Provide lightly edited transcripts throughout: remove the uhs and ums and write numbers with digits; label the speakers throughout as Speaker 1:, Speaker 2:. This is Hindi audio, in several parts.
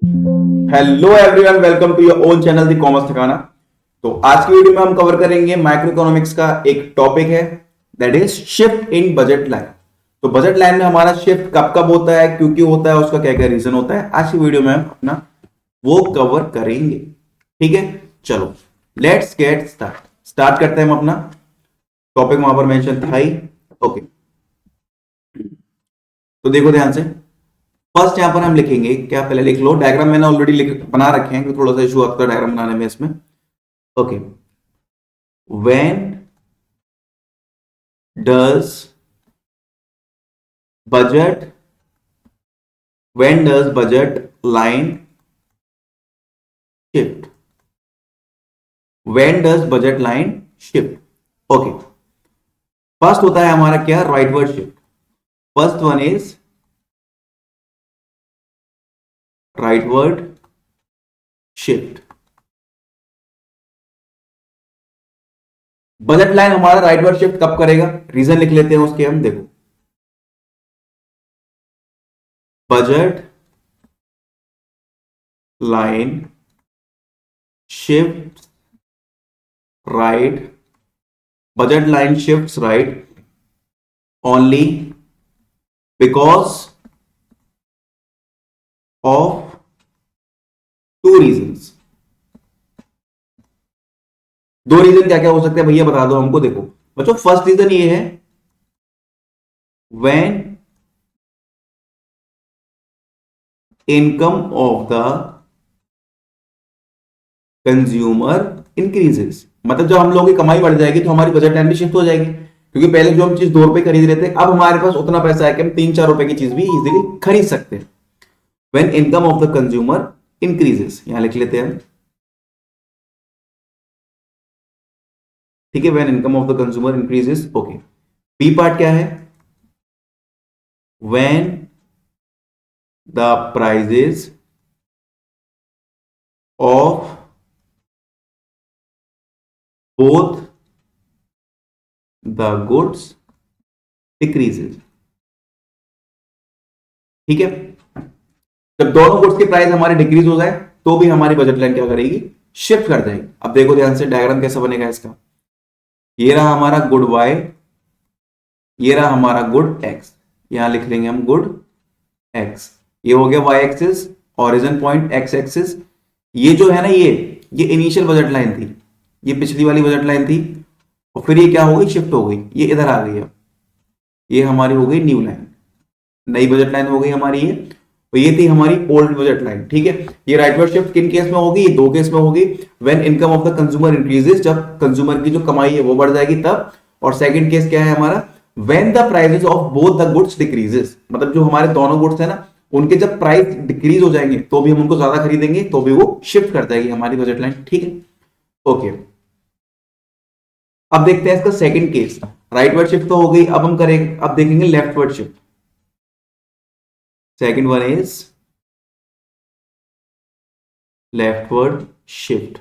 Speaker 1: Hello everyone, welcome to your own channel the commerce ठिकाना। तो आज की वीडियो में हम कवर करेंगे माइक्रो इकोनॉमिक्स का एक टॉपिक है, that is shift in budget line. तो बजट लाइन में हमारा शिफ्ट कब कब होता है, क्यों क्यों होता है, उसका क्या क्या रीजन होता है, आज की वीडियो में हम अपना वो कवर करेंगे। ठीक है, चलो लेट्स गेट स्टार्ट करते हैं। हम अपना टॉपिक वहां पर मेंशन था ही। ओके, तो देखो ध्यान से। फर्स्ट यहां पर हम लिखेंगे क्या, पहले लिख लो, डायग्राम मैंने ऑलरेडी बना रखे हैं क्योंकि थोड़ा सा इशू आता है डायग्राम बनाने में इसमें। Okay, when does budget when does budget line shift, when does budget line shift. Okay, first होता है हमारा क्या, rightward shift. First one is rightward shift. Budget line हमारा राइटवर्ड शिफ्ट कब करेगा, रीजन लिख लेते हैं उसके हम। देखो, budget line shift right, budget line shift right only because of two reasons. दो रीजन क्या क्या हो सकते हैं भैया, बता दो हमको। देखो बच्चों, फर्स्ट रीजन ये है, when income of the consumer increases. मतलब जब हम लोगों की कमाई बढ़ जाएगी तो हमारी बजट लाइन भी शिफ्ट हो जाएगी, क्योंकि पहले जो हम चीज 2 रुपए खरीद रहे थे, अब हमारे पास उतना पैसा है कि हम 3-4 रुपए की चीज भी इजीली खरीद सकते हैं। When income of the consumer increases, यहां लिख लेते हैं। ठीक है, when income of the consumer increases. Okay, B part क्या है, when the prices of both the goods decreases. ठीक है, जब दोनों गुड्स के प्राइस हमारे डिक्रीज हो जाए तो भी हमारी बजट लाइन क्या करेगी, शिफ्ट कर देगी। अब देखो ध्यान से, डायग्राम कैसा बनेगा इसका। ये रहा हमारा गुड वाई, ये रहा हमारा गुड एक्स, यहां लिख लेंगे हम गुड एक्स। ये हो गया y axis, origin point x axis. ये जो है ना, ये इनिशियल बजट लाइन थी, ये पिछली वाली बजट लाइन थी, और फिर ये क्या हो गई, शिफ्ट हो गई, ये इधर आ गई। अब ये हमारी हो गई न्यू लाइन, नई बजट लाइन हो गई हमारी ये, और ये थी हमारी ओल्ड बजट लाइन। ठीक है, ये राइटवर्ड शिफ्ट किन केस में होगी, दो केस में होगी। When income of the consumer increases, जब कंज्यूमर की जो कमाई है वो बढ़ जाएगी तब। और सेकंड केस क्या है हमारा, when the prices of both the goods decreases, मतलब जो हमारे दोनों गुड्स है ना, उनके जब प्राइस डिक्रीज हो जाएंगे तो भी हम उनको ज्यादा खरीदेंगे, तो भी वो शिफ्ट कर जाएगी हमारी बजट लाइन। ठीक है, ओके। अब देखते हैं इसका सेकंड केस। राइटवर्ड शिफ्ट तो हो गई, अब हम करेंगे, अब देखेंगे leftward shift. Second one is leftward shift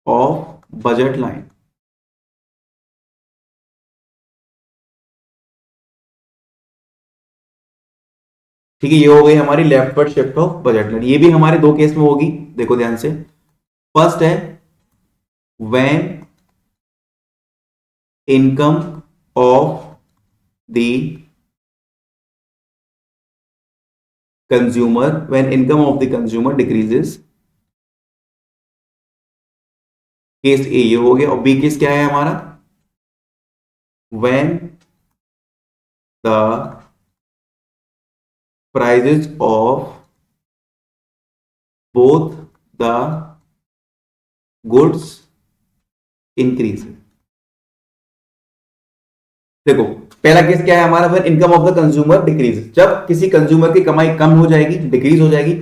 Speaker 1: of budget line. ठीक है, ये हो गई हमारी leftward shift of budget line. ये भी हमारे दो केस में होगी, देखो ध्यान से। फर्स्ट है when income of the consumer, when income of the consumer decreases. Case A ये हो गया, और बी केस क्या है हमारा, when the prices of both the goods increase. देखो पहला केस क्या है हमारा, when income of the consumer decrease, जब किसी कंज्यूमर की कमाई कम हो जाएगी, डिक्रीज हो जाएगी,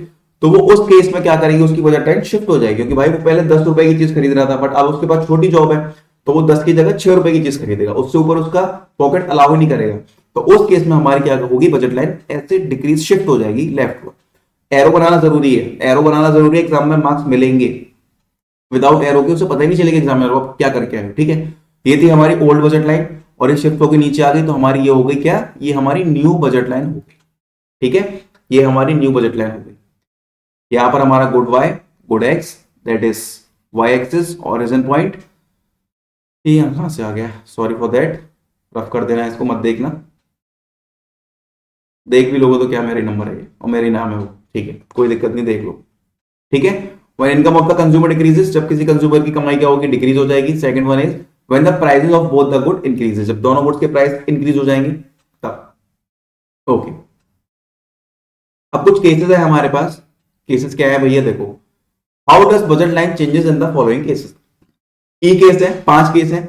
Speaker 1: तो वो उस केस में क्या करेगी, उसकी बजट लाइन शिफ्ट हो जाएगी। क्योंकि भाई वो पहले 10 रुपए की चीज खरीद रहा था, बट अब उसके पास छोटी जॉब है, तो वो 10 की जगह 6 रुपए की चीज खरीदेगा, उससे ऊपर उसका पॉकेट अलाउ ही नहीं करेगा। तो उस केस में हमारी क्या होगी, बजट लाइन ऐसे डिक्रीज शिफ्ट हो जाएगी लेफ्ट को। एरो बनाना जरूरी है, एरो बनाना जरूरी है, एग्जाम में मार्क्स मिलेंगे। विदाउट एरो के उसे पता ही नहीं चलेगा एग्जाम में आप क्या करके आए। ठीक है, ये थी हमारी ओल्ड बजट लाइन, और ये शिफ्ट होकर नीचे आ गई, तो हमारी ये हो गई क्या, ये हमारी न्यू बजट लाइन हो गई। ठीक है, ये हमारी न्यू बजट लाइन हो गई। यहां पर हमारा good y, good x, that is y axis origin point. ये यहाँ कहां से आ गया, सॉरी फॉर दैट, रफ कर देना, इसको मत देखना, देख भी लोगे तो क्या मेरा नंबर है ये और मेरी नाम है वो, ठीक है, कोई दिक्कत नहीं, देख लो, ठीक है। When income of the consumer decreases, जब किसी कंज्यूमर की कमाई क्या होगी, डिक्रीज हो जाएगी। Second one is when the prices of both the good increases, जब दोनों गुड्स के प्राइस इंक्रीज हो जाएंगे तब। ओके, अब कुछ केसेस है हमारे पास। केसेस क्या है भैया, देखो, how does budget line changes in the following cases. E case है, 5 केस है।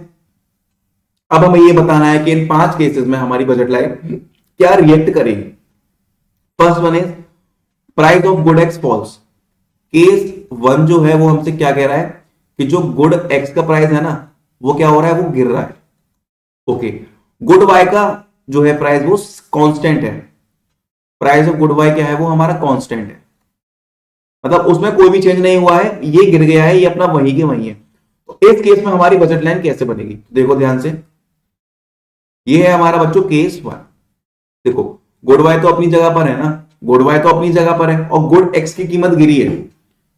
Speaker 1: अब हमें ये बताना है कि इन 5 केसेस में हमारी बजट लाइन क्या रिएक्ट करेगी। First one is price of good x falls. Case 1 जो है वो हमसे क्या कह रहा है कि जो गुड एक्स का प्राइस है ना वो क्या हो रहा है, वो गिर रहा है। ओके, गुड वाई का जो है प्राइस वो कांस्टेंट है। प्राइस ऑफ गुड वाई क्या है, वो हमारा कांस्टेंट है, मतलब उसमें कोई भी चेंज नहीं हुआ है, ये गिर गया है, ये अपना वही के वही है। तो इस केस में हमारी बजट लाइन कैसे बनेगी, देखो ध्यान से, ये है हमारा बच्चों केस 1। देखो गुड वाई तो अपनी जगह पर है ना, गुड वाई तो अपनी जगह पर है और गुड एक्स की कीमत गिरी है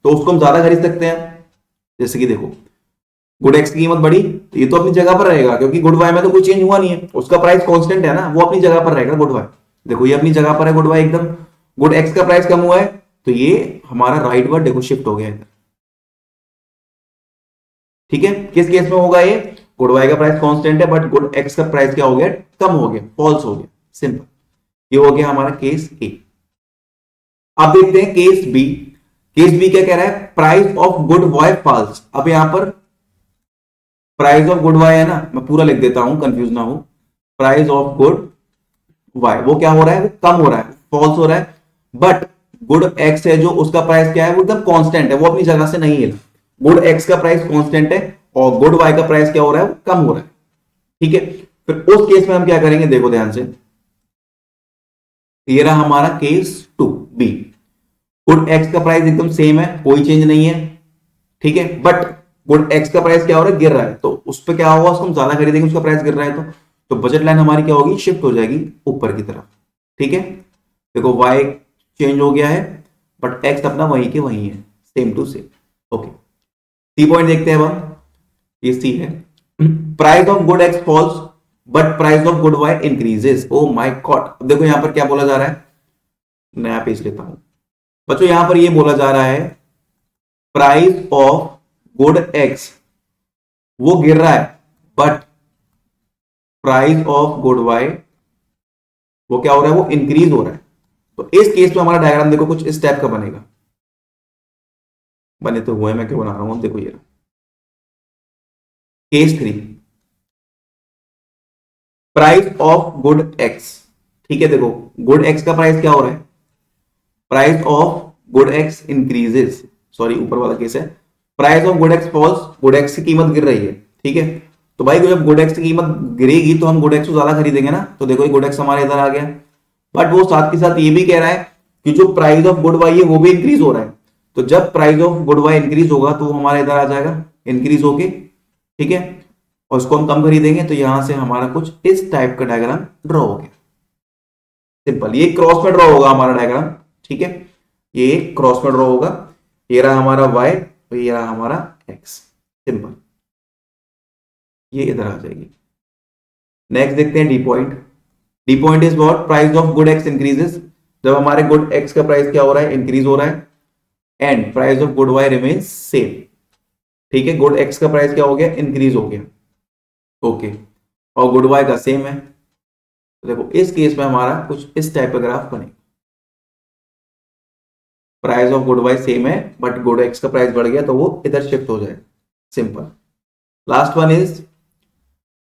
Speaker 1: तो उसको हम ज्यादा खरीद सकते हैं। जैसे कि देखो गुड एक्स की कीमत बढ़ी तो ये तो अपनी जगह पर रहेगा क्योंकि गुड वाई में तो कोई चेंज हुआ नहीं है, उसका प्राइस कांस्टेंट है ना, वो अपनी जगह पर रहेगा गुड वाई। देखो ये अपनी जगह पर है गुड वाई एकदम। गुड एक्स का प्राइस कम हुआ है तो ये हमारा राइट वर्ड देखो शिफ्ट हो गया इधर, ठीक है। किस केस में होगा ये, गुड वाई का प्राइस कांस्टेंट है बट गुड एक्स का प्राइस क्या हो गया, कम हो गया, फॉल्स हो गया, सिंपल। ये हो गया हमारा केस ए। अब देखते हैं केस बी। केस बी क्या कह रहा है, price of good y falls. अब यहां पर प्राइस ऑफ गुड वाई है ना, मैं पूरा लिख देता हूं कंफ्यूज ना हो। प्राइस ऑफ गुड वाई वो क्या हो रहा है, वो कम हो रहा है, फॉल्स हो रहा है। बट गुड एक्स है जो उसका प्राइस क्या है, वो एकदम कांस्टेंट है, वो अपनी जगह से नहीं हिला। गुड एक्स का प्राइस कांस्टेंट है और गुड वाई का प्राइस क्या हो रहा है, वो कम हो रहा है, ठीक है। फिर उस केस में हम क्या करेंगे, देखो ध्यान से, ये रहा हमारा केस 2 बी। गुड एक्स का प्राइस एकदम सेम है, कोई चेंज नहीं है, ठीक है। बट गुड एक्स का प्राइस क्या हो रहा है, गिर रहा है, तो उस पर क्या होगा, उसको हम ज्यादा खरीदेंगे, उसका प्राइस गिर रहा है तो बजट लाइन हमारी क्या होगी, शिफ्ट हो जाएगी ऊपर की तरफ, ठीक है। देखो वाई चेंज हो गया है बट एक्स अपना वहीं के वहीं है, same to same. Okay, C point देखते हैं अब, ये सी है, price of good x falls but price of good y increases. Oh my god, देखो यहां पर क्या बोला जा रहा है, नया पेज लेता हूं बच्चों। यहां पर ये बोला जा रहा है प्राइस ऑफ गुड एक्स वो गिर रहा है but price of good y वो क्या हो रहा है, वो इंक्रीज हो रहा है। तो इस केस में हमारा डायग्राम देखो कुछ इस टाइप का बनेगा, बने तो हुए, मैं क्यों बना रहा हूं, देखो ये case 3, price of good x, ठीक है। देखो गुड एक्स का प्राइस क्या हो रहा है, price of good x increases, sorry ऊपर वाला केस है, price of good x falls, good x की कीमत गिर रही है, ठीक है। तो भाई जब गुड एक्स की कीमत गिरेगी तो हम गुड एक्स को ज्यादा खरीदेंगे ना, तो देखो ये गुड एक्स हमारे इधर आ गया। बट वो साथ के साथ ये भी कह रहा है कि जो प्राइस ऑफ गुड वाई है वो भी इंक्रीज हो रहा है, तो जब price of good y increase होगा तो वो हमारे इधर आ जाएगा इंक्रीज होके, ठीक है, और उसको हम कम खरीदेंगे। तो यहां से हमारा कुछ इस टाइप का डायग्राम ड्रॉ हो गया, सिंपल। ये क्रॉस में ड्रॉ होगा हमारा डायग्राम, ठीक है, ये क्रॉस में ड्रॉ होगा। ये रहा हमारा वाई और ये रहा हमारा एक्स, सिंपल, ये इधर आ जाएगी। नेक्स्ट देखते हैं D point. D point is what, price of good x increases, जब हमारे गुड एक्स का प्राइस क्या हो रहा है, इंक्रीज हो रहा है, and price of good y remains same, ठीक है। गुड एक्स का प्राइस क्या हो गया, इंक्रीज हो गया, ओके, और गुड वाई का सेम है। तो देखो इस केस में हमारा कुछ इस टाइप का ग्राफ बनेगा, price of good y same है बट गुड एक्स का प्राइस बढ़ गया तो वो इधर शिफ्ट हो जाए, simple. Last one is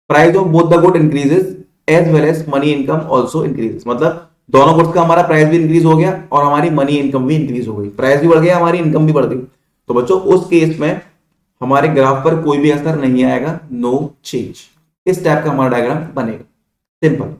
Speaker 1: price of both the good increases as well as money income also increases, मतलब दोनों गुड्स का हमारा प्राइस भी इंक्रीज हो गया और हमारी मनी इनकम भी इंक्रीज हो गई, प्राइस भी बढ़ गया, हमारी इनकम भी बढ़ गई। तो बच्चों उस केस में हमारे ग्राफ पर कोई भी असर नहीं आएगा, नो चेंज। इस टाइप का हमारा डायग्राम बनेगा, सिंपल।